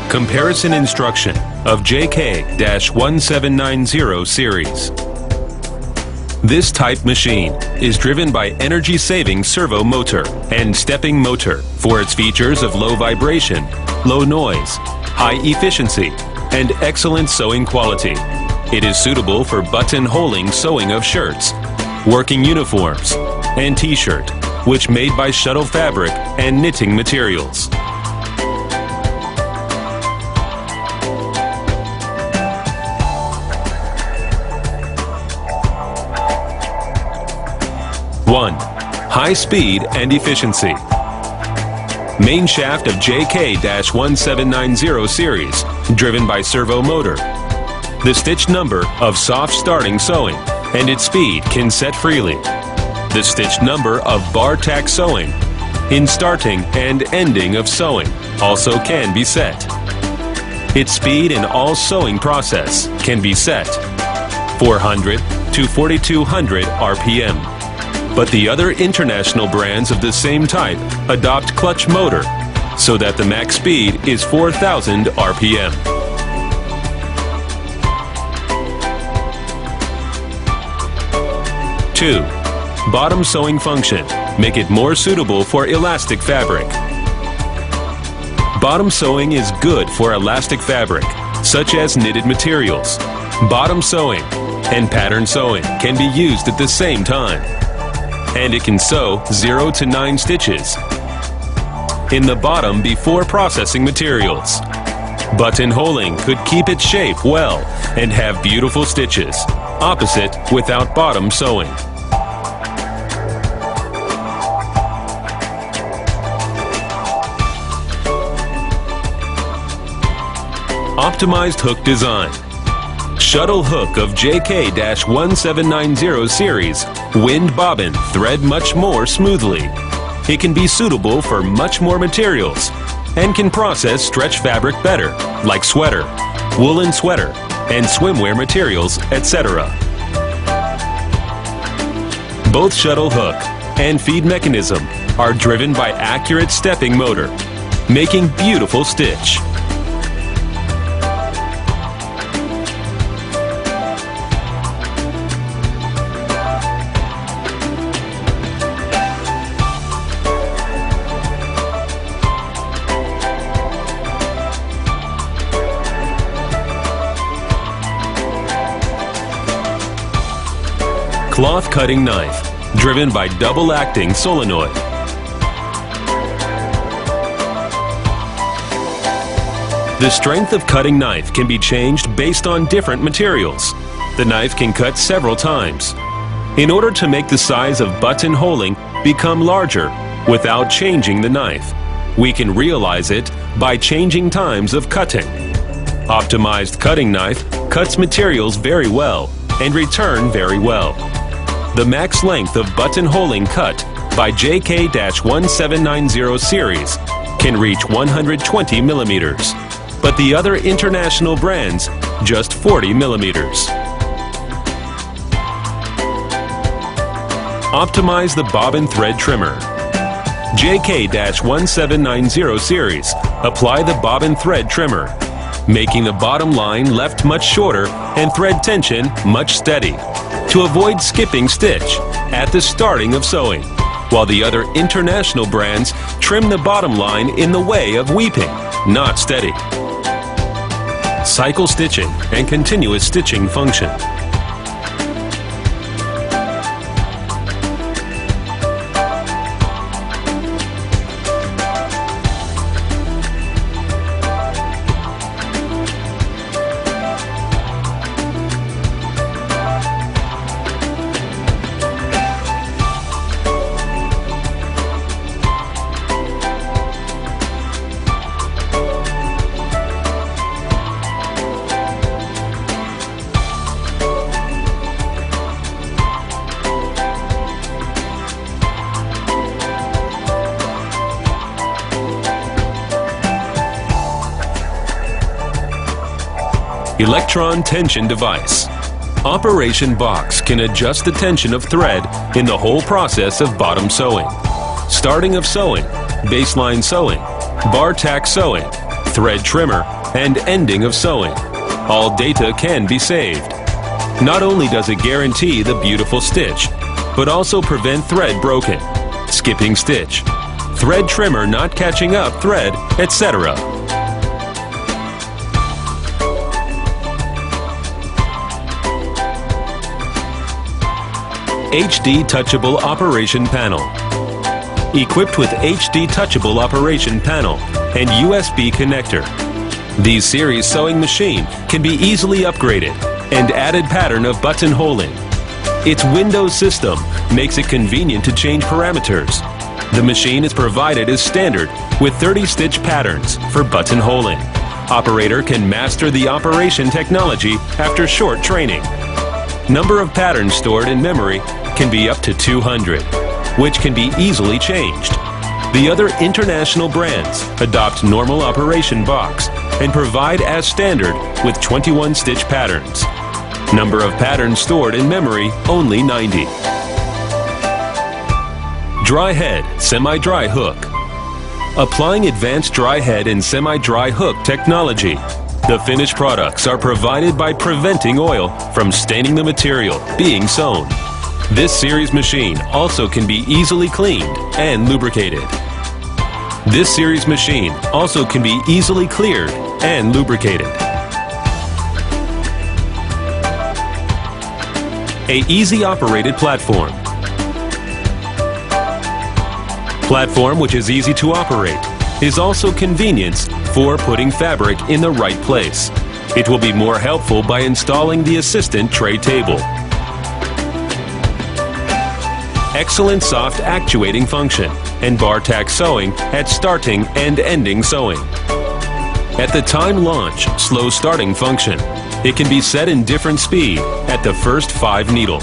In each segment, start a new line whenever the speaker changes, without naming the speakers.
Comparison instruction of JK-1790 series. This type machine is driven by energy-saving servo motor and stepping motor for its features of low vibration, low noise, high efficiency, and excellent sewing quality. It is suitable for button-holing sewing of shirts, working uniforms, and t-shirt, which made by shuttle fabric and knitting materials. One, high speed and efficiency. Main shaft of JK-1790 series, driven by servo motor. The stitch number of soft starting sewing and its speed can set freely. The stitch number of bar tack sewing in starting and ending of sewing also can be set. Its speed in all sewing process can be set 400 to 4200 RPM. But the other international brands of the same type adopt clutch motor so that the max speed is 4000 RPM. Two, bottom sewing function. Make it more suitable for elastic fabric. Bottom sewing is good for elastic fabric, such as knitted materials. Bottom sewing and pattern sewing can be used at the same time. And it can sew 0 to 9 stitches in the bottom before processing materials. Button-holing could keep its shape well and have beautiful stitches, opposite without bottom sewing. Optimized hook design. Shuttle hook of JK-1790 series, wind bobbin, thread much more smoothly. It can be suitable for much more materials and can process stretch fabric better, like sweater, woolen sweater, and swimwear materials, etc. Both shuttle hook and feed mechanism are driven by accurate stepping motor, making beautiful stitch. Cloth cutting knife, driven by double-acting solenoid. The strength of cutting knife can be changed based on different materials. The knife can cut several times. In order to make the size of button-holing become larger without changing the knife, we can realize it by changing times of cutting. Optimized cutting knife cuts materials very well and return very well. The max length of button-holing cut by JK-1790 series can reach 120 millimeters, but the other international brands just 40 millimeters. Optimize the bobbin thread trimmer. JK-1790 series, apply the bobbin thread trimmer, making the bottom line left much shorter and thread tension much steady, to avoid skipping stitch at the starting of sewing, while the other international brands trim the bottom line in the way of weeping, not steady. Cycle stitching and continuous stitching function. Electron tension device. Operation box can adjust the tension of thread in the whole process of bottom sewing. Starting of sewing, baseline sewing, bar tack sewing, thread trimmer, and ending of sewing. All data can be saved. Not only does it guarantee the beautiful stitch, but also prevent thread broken, skipping stitch, thread trimmer not catching up thread, etc. HD Touchable Operation Panel. Equipped with HD Touchable Operation Panel and USB connector, these series sewing machine can be easily upgraded and added pattern of buttonholing. Its Windows system makes it convenient to change parameters. The machine is provided as standard with 30-stitch patterns for buttonholing. Operator can master the operation technology after short training. Number of patterns stored in memory can be up to 200, which can be easily changed. The other international brands adopt normal operation box and provide as standard with 21-stitch patterns. Number of patterns stored in memory, only 90. Dry head, semi-dry hook. Applying advanced dry head and semi-dry hook technology, the finished products are provided by preventing oil from staining the material being sewn. This series machine also can be easily cleaned and lubricated. This series machine also can be easily cleared and lubricated. A easy operated platform. Platform which is easy to operate is also convenience for putting fabric in the right place. It will be more helpful by installing the assistant tray table. Excellent soft actuating function and bar tack sewing at starting and ending sewing. At the time launch slow starting function, it can be set in different speed at the first 5 needle.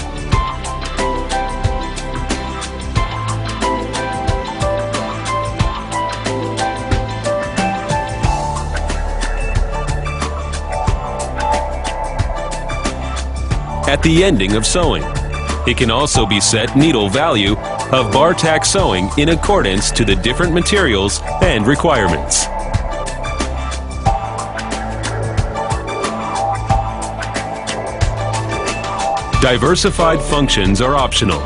At the ending of sewing, it can also be set needle value of bar tack sewing in accordance to the different materials and requirements. Diversified functions are optional.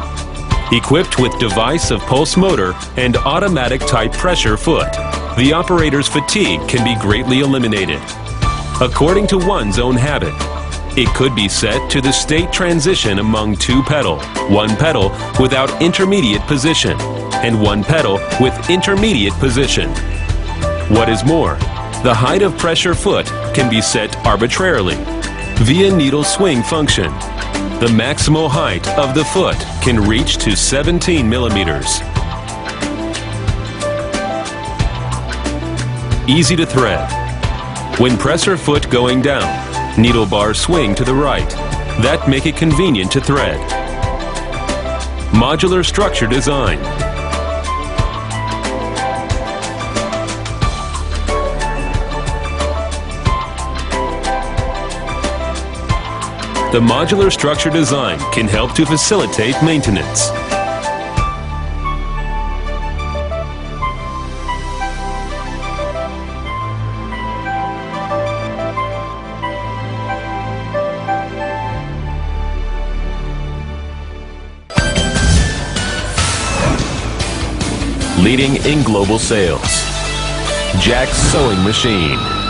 Equipped with device of pulse motor and automatic type pressure foot, the operator's fatigue can be greatly eliminated. According to one's own habit, it could be set to the state transition among 2 pedal, 1 pedal without intermediate position, and 1 pedal with intermediate position. What is more, the height of pressure foot can be set arbitrarily via needle swing function. The maximal height of the foot can reach to 17 millimeters. Easy to thread. When presser foot going down, needle bars swing to the right. That make it convenient to thread. Modular structure design. The modular structure design can help to facilitate maintenance. Leading in global sales. Jack's Sewing Machine.